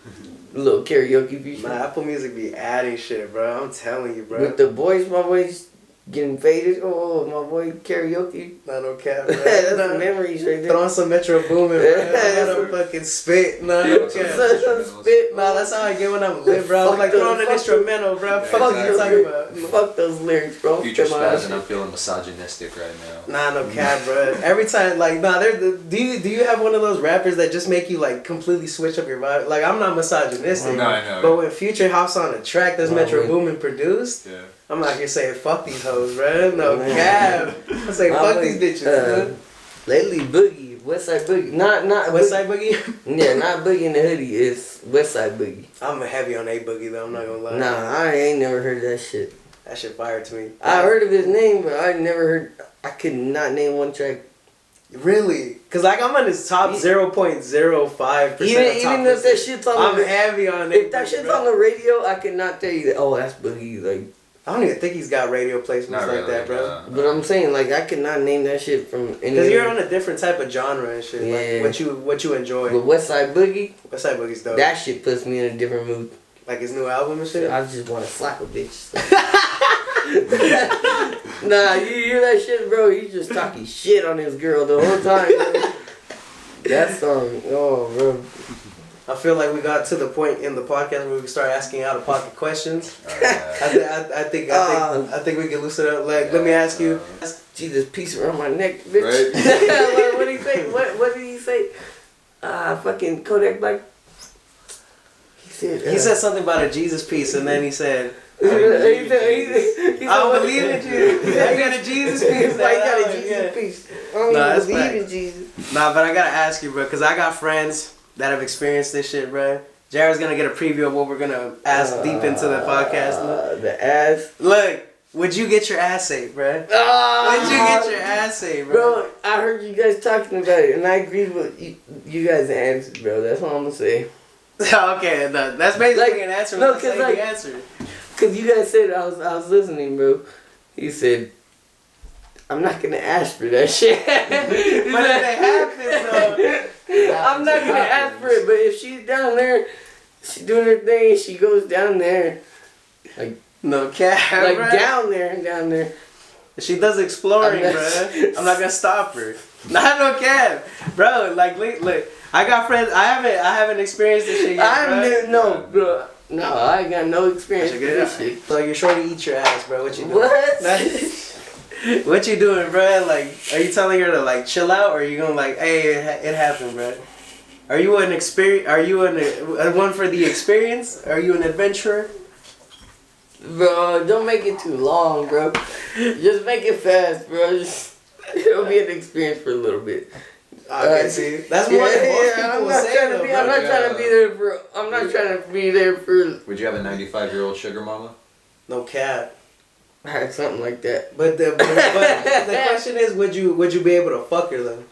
A little karaoke feature. Nah, Apple Music be adding shit, bro. I'm telling you, bro. With the boys, my boys getting faded. Oh, my boy karaoke. Nah, no cap, bro. That's the memories right there. Throw on some Metro Boomin, bro. Let him fucking spit. Nah, no cap. Spit. Nah, that's how I get when I'm lit, bro. I'm like, throw on an instrumental, bro. Fuck you talking about. Fuck those lyrics, bro. Future spaz and I'm feeling misogynistic right now. Nah, no cap, bro. Every time, like, do you have one of those rappers that just make you like completely switch up your vibe? Like, I'm not misogynistic. No, I know. But when Future hops on a track that's Metro Boomin produced, I'm out here saying fuck these hoes, bro. No cap. I say fuck these bitches, man. Lately, Boogie, Westside Boogie, not Westside Boogie. Yeah, not Boogie in the Hoodie. It's Westside Boogie. I'm heavy on A Boogie though. I'm not gonna lie. Nah, I ain't never heard that shit. That shit fire to me. I heard of his name, but I never heard. I could not name one track. Really? Cause like I'm on his top 0.05%. Even if that shit's on, I'm heavy on it. If that shit's on the radio, I could not tell you that. Oh, that's Boogie. Like I don't even think he's got radio placements like that, bro. But I'm saying like I could not name that shit from any. Because you're on a different type of genre and shit. Yeah. Like what you enjoy. But Westside Boogie. Westside Boogie's dope. That shit puts me in a different mood. Like his new album and shit. I just want to slap a bitch. Nah, you hear that shit, bro? He's just talking shit on his girl the whole time, bro. That song, oh, bro. I feel like we got to the point in the podcast where we can start asking out of pocket questions. I think we can loosen it up. Like, let me ask you. Jesus, piece around my neck, bitch. Right. What did he say? What did he say? Fucking Kodak Black. He said something about a Jesus piece, and then he said, I don't believe in Jesus. He said, you got a Jesus piece. Like, got a Jesus piece. I don't even believe in Jesus. Nah, but I gotta ask you, bro, because I got friends that have experienced this shit, bro. Jared's gonna get a preview of what we're gonna ask deep into the podcast. The ass. Look, would you get your ass ate, bro? Would you get your ass ate, bro? Bro, I heard you guys talking about it, and I agree with you guys' answers, bro. That's all I'm gonna say. Okay, that's basically an answer. No, cause like, answer. Cause you guys said I was listening, bro. He said, "I'm not gonna ask for that shit." But if it happens, though, I'm not gonna ask for it. But if she's down there, she's doing her thing. She goes down there, like no cap, like bro. down there. She does exploring, bro. I'm not gonna stop her. Not no cap, bro. Like, look. I got friends. I haven't experienced this shit yet, bro. No, I ain't got no experience with this shit. So you're sure to eat your ass, bro. What you doing? What? What you doing, bro? Like, are you telling her to like chill out, or are you gonna like, hey, it happened, bro? Are you an experience? Are you a one for the experience? Are you an adventurer? Bro, don't make it too long, bro. Just make it fast, bro. It'll be an experience for a little bit. Okay, see, that's more than most people will say. I'm not trying to be there for. I'm not trying to be there for. Would you have a 95-year-old sugar mama? No cap. I had something like that. But the question is, would you be able to fuck her though?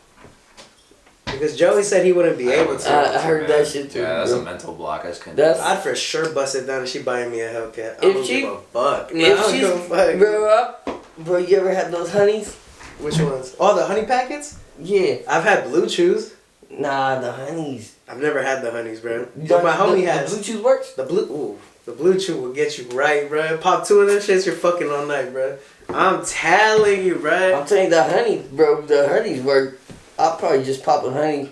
Because Joey said he wouldn't be able to. I heard that shit too. Yeah, that's bro. a mental block. I just couldn't. I'd for sure bust it down if she buying me a Hellcat. I don't give a fuck. If she's bro, you ever had those honeys? Which ones? Oh, the honey packets? Yeah. I've had Blue Chews. Nah, the honeys. I've never had the honeys, bro. But my homie has. The Blue Chews works? The Blue Chew will get you right, bro. Pop 2 of them shits, you're fucking all night, bro. I'm telling you, bro. I'm telling you, the honeys, bro. The honeys work. I'll probably just pop a honey.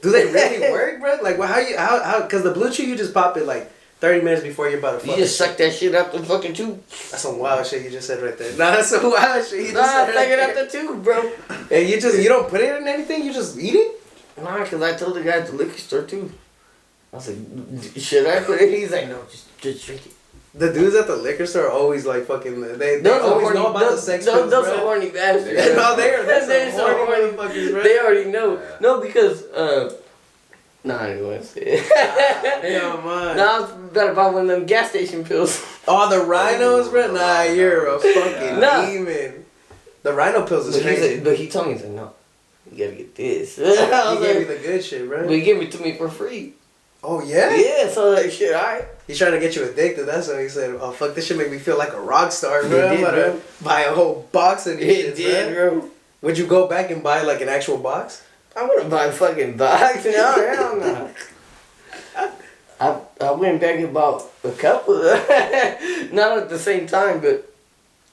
Do they really work, bro? Like, well, how? Because the Blue Chew, you just pop it like 30 minutes before you're about to fuck. You just suck that shit up the fucking tube. That's some wild shit you just said right there. Nah, that's some wild shit you just said. Nah, suck it up the tube, bro. And you don't put it in anything. You just eat it. Nah, because I told the guy at the liquor store too. I was like, should I put it? He's like, no, just drink it. The dudes at the liquor store are always like fucking. They always know about the sex pills, those bro. are horny bastards. No, they're some horny motherfuckers, bro. They already know. No, because nah, I didn't want to say it. Come on. Nah, I was about to buy one of them gas station pills. Oh, the rhinos, bro. Nah, you're a fucking demon. The rhino pills is crazy. But he told me, he's like, no, you gotta get this. He gave me the good shit, bro. But he gave it to me for free. Oh yeah? Yeah, so like shit, alright. He's trying to get you addicted. That's what he said. Oh fuck, this shit make me feel like a rock star, bro. I'm about to buy a whole box of these shit, bro. Would you go back and buy like an actual box? I wouldn't buy a fucking box. No, hell no. I went back and bought a couple. Not at the same time, but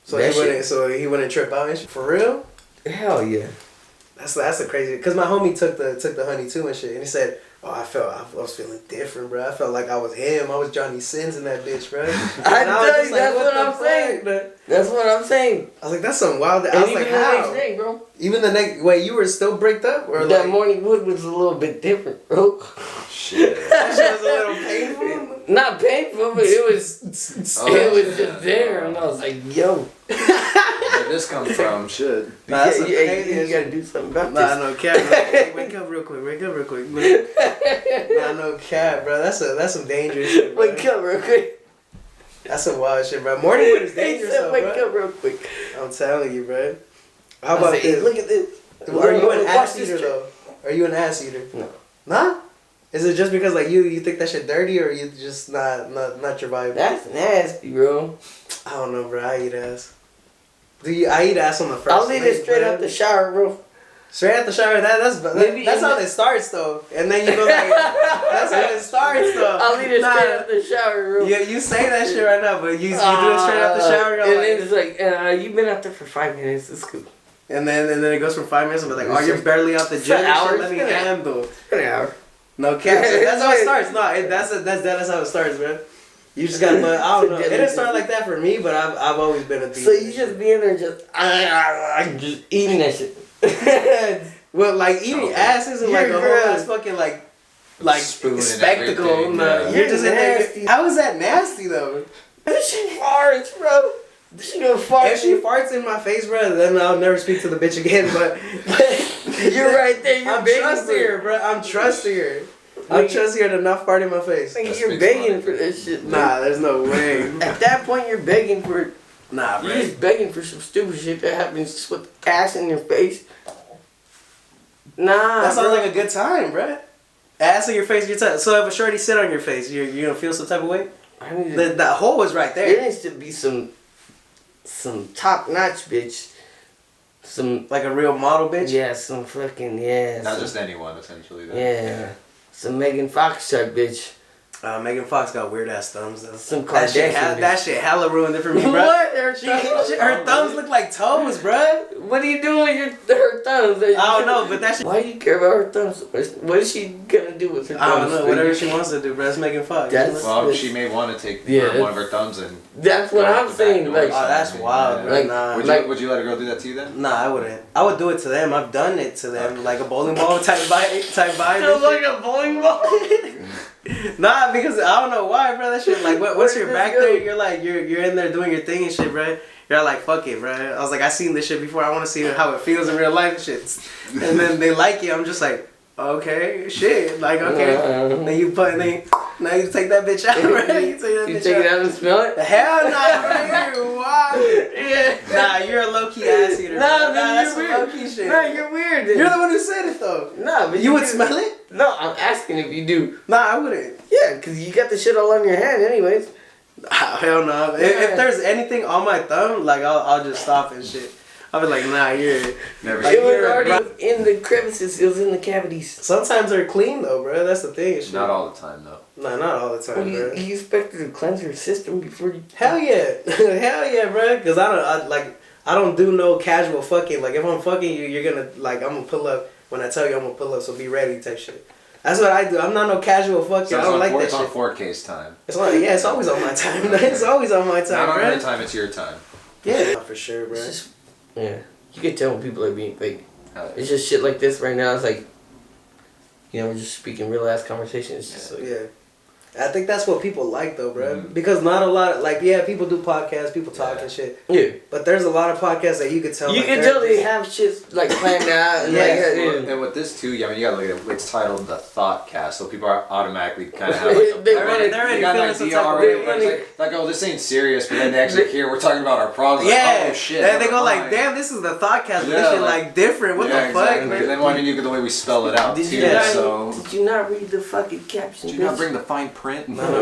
so he wouldn't trip out and shit? For real? Hell yeah. That's the crazy. Cause my homie took the honey too and shit, and he said, "Oh, I was feeling different, bro. I felt like I was him. I was Johnny Sins in that bitch, bro." I tell you, that's what I'm saying. That's what I'm saying. I was like, that's some wild. I was like, how? Next day, bro. Even the next. Wait, you were still bricked up, or that morning wood was a little bit different, bro. Shit. That shit was a little painful. Not painful, but it was. It was just there, and I was like, yo. Where this come from? Shit. Nah, you gotta do something about this. Nah, no cap. Wake up real quick. Nah, no cap, bro. That's some dangerous shit, bro. Wake up real quick. That's some wild shit, bro. Morning wood is dangerous, though, wake bro. up real quick. I'm telling you, bro. How about this? Look at this. Are you an ass eater though? Are you an ass eater? No. Nah? Is it just because like you think that shit dirty, or you just not your vibe? That's nasty, bro. I don't know, bro. I eat ass. I eat ass on the first. I'll eat it straight out the shower, bro. Straight out the shower. That's how it starts though, and then you go like, that's how it starts though. I'll eat it straight out the shower, bro. Yeah, you say that shit right now, but you do it straight out the shower. And then it's like, you've been out there for 5 minutes. It's cool. And then it goes from 5 minutes, and like, oh, you're barely out the gym. Let me handle. An hour. No cap. That's how it starts. No, that's how it starts, man. You just gotta, but I don't know. It didn't start like that for me, but I've always been a thief. So you just be in there just eating that shit. Well, like eating ass isn't like a whole ass fucking like spectacle. No, you're just in there. How is that nasty though? This shit farts, bro. This shit gonna fart. If she farts in my face, bro, then I'll never speak to the bitch again. But you're right there. I'm trusting her, bro. I'm trusting her. I'm trusting her to not fart in my face. You're begging for that shit. Nah, there's no way. At that point, you're begging for it. Nah, bro. You're just begging for some stupid shit that happens with ass in your face. Nah, that sounds like a good time, bro. Ass in your face, so if a shorty sit on your face, you're gonna feel some type of way. That hole was right there. There needs to be some top notch bitch. Some like a real model bitch. Yeah, some fucking Not just anyone, essentially. Though. Yeah, some Megan Fox type bitch. Megan Fox got weird ass thumbs though. Some Kardashian. That shit hella ruined it for me, bro. What? Her thumbs look like toes, bro. What are you doing with her thumbs? I don't know, but that shit. Why do you care about her thumbs? What is she gonna do with her thumbs? I don't know. Whatever she wants to do, bro. It's Megan Fox. She may want to take one of her thumbs and. That's what I'm saying. Like, oh, that's wild, bro. Like, nah. Would you let a girl do that to you then? Nah, I wouldn't. I would do it to them. I've done it to them, like a bowling ball type vibe. So like a bowling ball. Nah, because I don't know why, bro. That shit, like, once you're back there, you're like, you're in there doing your thing and shit, bro. You're like, fuck it, bro. I was like, I seen this shit before. I want to see how it feels in real life and shit. And then they like it. I'm just like, okay, shit. Like, okay. Then you put, now you take that bitch out, right? You take it out and smell it? Hell nah, bro. You're wild. Yeah. Nah, you're a low-key ass eater. Nah, man, that's you're some weird. low-key shit. Nah, you're weird. Then. You're the one who said it, though. Nah, but you would smell it? No, I'm asking if you do. Nah, I wouldn't. Yeah, because you got the shit all on your hand anyways. Hell no. If there's anything on my thumb, like, I'll just stop and shit. I'll be like, nah, you're... Never. Like, it was already in the crevices. It was in the cavities. Sometimes they're clean, though, bro. That's the thing. Shit. Not all the time, though. Nah, not all the time, Well, bro. you expected to cleanse your system before you... Hell yeah. Hell yeah, bro. Because I don't do no casual fucking. Like, if I'm fucking you, you're gonna, like, I'm gonna pull up when I tell you I'm gonna pull up, so be ready type shit. That's what I do. I'm not no casual fucking. So I don't like that shit. It's shit. on ThotKast time. It's always on my time. It's always on my time, Not on bro. her time, it's your time. Yeah. For sure, bro. Yeah. You can tell when people are being fake. Yeah. It's just shit like this right now. It's like, you know, we're just speaking real ass conversations. It's just like, Yeah. I think that's what people like, though, bro. Mm-hmm. Because not a lot, like, yeah, people do podcasts, people talk and shit. Yeah. But there's a lot of podcasts that you could tell. You like, can tell they have shit, like, planned out. And Well, and with this, too, I mean, you gotta look at it. It's titled the ThotKast, so people are automatically kind of have like They're already got an idea already. running. Like, oh, this ain't serious, but then they actually hear we're talking about our problems. Yeah. Like, oh, shit. Then they go never like, mind. damn, this is the ThotKast, but Yeah, this shit, like- different. What the fuck, exactly. man? And then, well, I mean, you get the way we spell it out, Did too, you, not, so... did you not read the fucking caption? Did you not bring the fine print? No,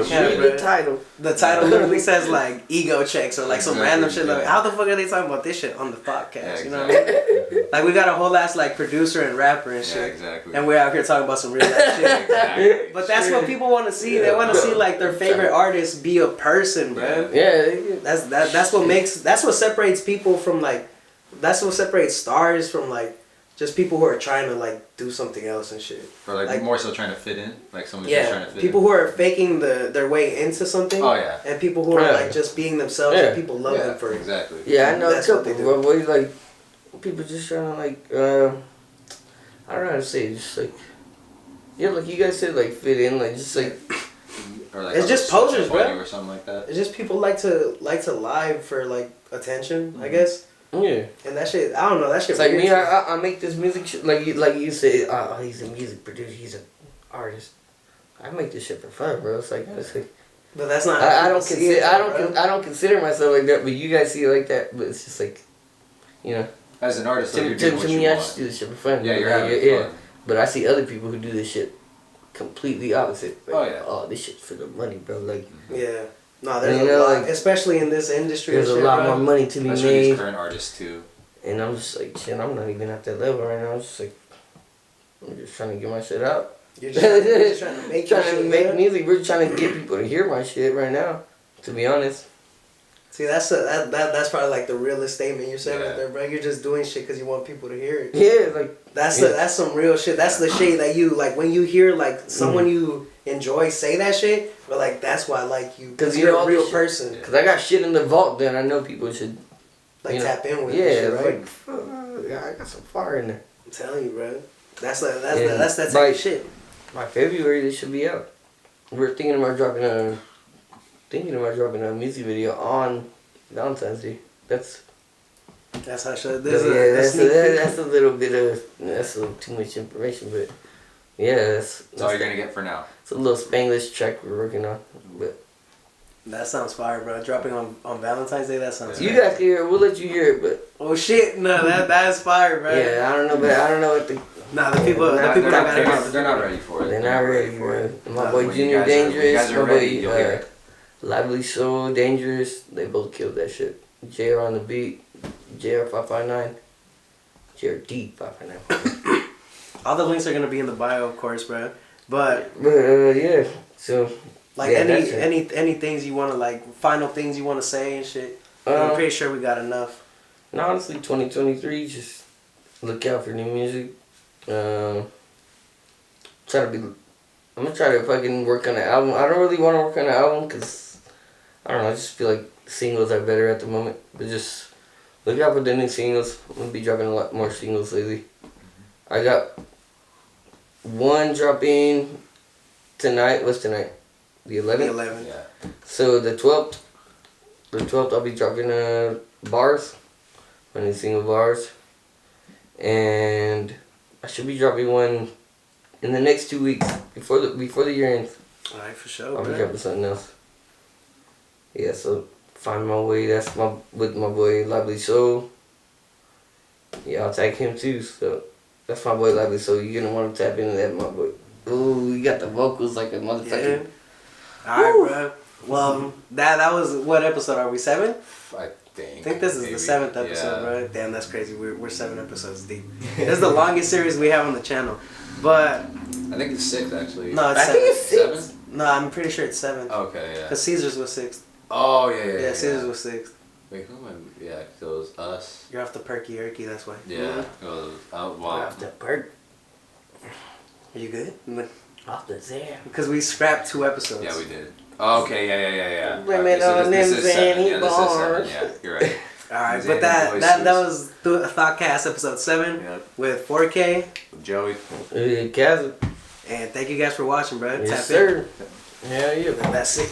Read bro. the title. The title literally says like ego checks or like some Exactly, random shit. Like, yeah. how the fuck are they talking about this shit on the podcast? Yeah, You know what I exactly. mean? Like we got a whole ass like producer and rapper and Yeah, shit, exactly. and we're out here talking about some real ass shit. Exactly. But that's what people want to see. They want to see like their favorite artist be a person, bro. Yeah. That's what separates people from like, that's what separates stars from like just people who are trying to like do something else and shit. Or like more so trying to fit in, like someone's just trying to fit people in. who are faking their way into something. Oh yeah. And people who are like just being themselves, and people love them for it. Exactly. Yeah, I know That's a what they couple do. boys like people just trying to like I don't know how to say it, just like like you guys said, like fit in, like just like Or like It's just posers, bro. or something like that. It's just people like to lie for like attention, I guess. yeah. And that shit, I don't know, that shit. It's like weird me, to I make this music shit like you say. Oh, he's a music producer. He's an artist. I make this shit for fun, bro. It's like But that's not. I how don't people see consider it, bro. I don't consider myself like that. But you guys see it like that. But it's just like, you know. As an artist, like, To you're doing what me, you I want. just do this shit for fun. Yeah, you're Like, having fun. But I see other people who do this shit completely opposite. Like, Oh, yeah. Oh, this shit's for the money, bro. Like. Yeah. No, there's You a know, lot, like, especially in this industry. There's and a shit, lot bro. more money to be Especially these made. current artists too. And I'm just like, shit, I'm not even at that level right now. I'm just like, I'm just trying to get my shit out. You're just trying to make your trying to shit, make man. music. We're trying to get people to hear my shit right now. To be honest. See, that's probably like the realest statement you said Yeah. right there, bro. You're just doing shit because you want people to hear it. Yeah, like That's some real shit. That's the shit that you like when you hear like someone you enjoy say that shit. But like that's why I like you because you you're know a all real this shit. person. Cause I got shit in the vault that I know people should Like you know, tap in with. Yeah, this shit, it's right? like fuck, I got some fire in there. I'm telling you, bro. That's that Yeah, type like- of shit. By February, this should be out. We're thinking about dropping a music video on Valentine's Day. That's That's how shit. that's a little bit of that's a little too much information, but yeah, that's That's all you're gonna get for now. It's a little Spanglish track we're working on, but That sounds fire, bro. Dropping on Valentine's Day. That sounds. you fire. guys can hear it. We'll let you hear it, but Oh shit! No, that is fire, bro. yeah, I don't know, but I don't know what the Nah, the people don't got it. They're not ready for it. they're not ready, bro. My boy When you Junior guys are- when you Dangerous, guys are my ready, boy you'll hear it. Lively Soul Dangerous. They both killed that shit. JR on the beat, JR 559, JRD 559. All the links are gonna be in the bio, of course, bro. But Yeah, so like yeah, that's it. any things you wanna like final things you wanna say and shit. I'm pretty sure we got enough. No, honestly, 2023, just look out for new music. I'm gonna try to fucking work on an album. I don't really want to work on an album because, I don't know, I just feel like singles are better at the moment. But just look out for the new singles. I'm gonna be dropping a lot more singles lately. I got one dropping tonight. What's tonight? The 11th? The 11th. Yeah. So the 12th. The 12th I'll be dropping bars. Running single bars. And I should be dropping one in the next 2 weeks. Before the year ends. Alright, for sure, I'll be dropping something else. Yeah, so Find My Way, that's with my boy Lively Soul. Yeah, I'll tag him too, so that's my boy Lively Soul. You're gonna want to tap into that, my boy. Ooh, you got the vocals like a motherfucker. Yeah. Alright, bro. Well, that was, what episode are we? 7? I think. I think this is the 7th episode, bro. Damn, that's crazy. We're 7 episodes deep. This is the longest series we have on the channel. But I think it's 6 actually. no, it's I 7. think it's 6. 7? No, I'm pretty sure it's 7. Okay, yeah. Because Caesar's was 6th. Oh yeah. Yeah, Caesar's was 6th. Wait, who am I? Yeah, it was us. You're off the perky erky, that's why. Yeah. It was. Oh You're wow. off the perk. Are you good? Off the Zan. Because we scrapped 2 episodes. Yeah, we did. Oh, okay, yeah. Women Okay, on them this is 7. zany Yeah, this is 7. bars. Yeah, you're right. Alright, Zany but that voices. was the ThotKast episode 7 Yep. with 4K. Joey. Caza. And thank you guys for watching, bro. Yes, Tap in. sir. Hell yeah. That's it.